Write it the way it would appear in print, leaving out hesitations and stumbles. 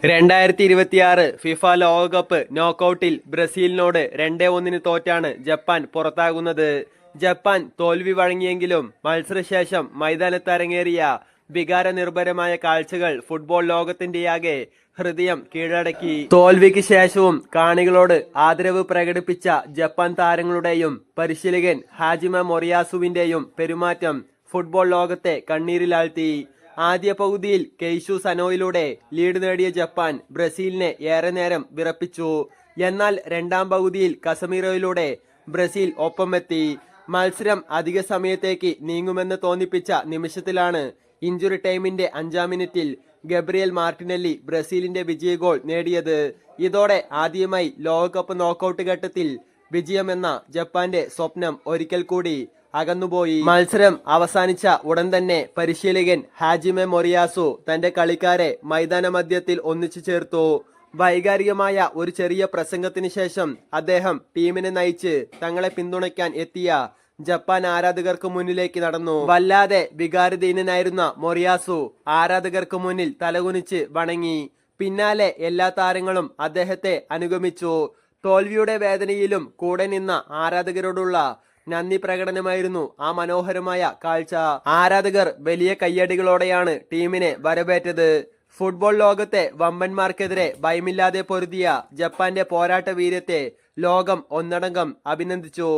2026 FIFA ലോകകപ്പ് നോക്കൌട്ടിൽ ബ്രസീലിനോട് 2-1 തോറ്റാണ് Japan പുറത്താകുന്നത്. Japan തോൽവി വഴങ്ങിയെങ്കിലും മത്സരശേഷം മൈതാനത്തരങ്ങേറിയ വികാരനിർഭരമായ കാഴ്ചകൾ ഫുട്ബോൾ ലോകത്തിന്റെയാകെ ഹൃദയം കീഴടക്കി. തോൽവിക്ക് ശേഷവും കാണികളോട് ആദരവ് പ്രകടിപ്പിച്ച ജപ്പാൻ താരങ്ങളുടെയും പരിശീലകൻ ഹാജിമ മൊറിയാസുവിന്റെയും പെരുമാറ്റം ഫുട്ബോൾ ലോകത്തെ കണ്ണീരിലാഴ്ത്തി. ആദ്യ പകുതിയിൽ കെയ്ഷു സനോയിലൂടെ ലീഡ് നേടിയ ജപ്പാൻ ബ്രസീലിനെ ഏറെ നേരം വിറപ്പിച്ചു. എന്നാൽ രണ്ടാം പകുതിയിൽ കസമീറോയിലൂടെ ബ്രസീൽ ഒപ്പമെത്തി. മത്സരം അധിക സമയത്തേക്ക് നീങ്ങുമെന്ന് തോന്നിപ്പിച്ച നിമിഷത്തിലാണ് ഇഞ്ചുറി ടൈമിന്റെ 5-ാം മിനിറ്റിൽ ഗബ്രിയേൽ മാർട്ടിനെല്ലി ബ്രസീലിന്റെ വിജയ ഗോൾ നേടിയത്. ഇതോടെ ആദ്യമായി ലോകകപ്പ് നോക്കൌട്ട് ഘട്ടത്തിൽ വിജയമെന്ന ജപ്പാന്റെ സ്വപ്നം ഒരിക്കൽ കൂടി അകന്നുപോയി. മത്സരം അവസാനിച്ച ഉടൻ തന്നെ പരിശീലകൻ ഹാജിമെ മൊറിയാസു തന്റെ കളിക്കാരെ മൈതാന മധ്യത്തിൽ ഒന്നിച്ചു ചേർത്തു. വൈകാരികമായ ഒരു ചെറിയ പ്രസംഗത്തിന് ശേഷം അദ്ദേഹം ടീമിനെ നയിച്ച് തങ്ങളെ പിന്തുണയ്ക്കാൻ എത്തിയ ജപ്പാൻ ആരാധകർക്ക് മുന്നിലേക്ക് നടന്നു. വല്ലാതെ വികാരധീനനായിരുന്ന മൊറിയാസു ആരാധകർക്ക് മുന്നിൽ തലകുനിച്ച് വണങ്ങി. പിന്നാലെ എല്ലാ താരങ്ങളും അദ്ദേഹത്തെ അനുഗമിച്ചു. തോൽവിയുടെ വേദനയിലും കൂടെ നിന്ന ആരാധകരോടുള്ള നന്ദി പ്രകടനമായിരുന്നു ആ മനോഹരമായ കാഴ്ച. ആരാധകർ വലിയ കയ്യടികളോടെയാണ് ടീമിനെ വരവേറ്റത്. ഫുട്ബോൾ ലോകത്തെ വമ്പന്മാർക്കെതിരെ ഭയമില്ലാതെ പൊരുതിയ ജപ്പാന്റെ പോരാട്ട വീര്യത്തെ ലോകം ഒന്നടങ്കം അഭിനന്ദിച്ചു.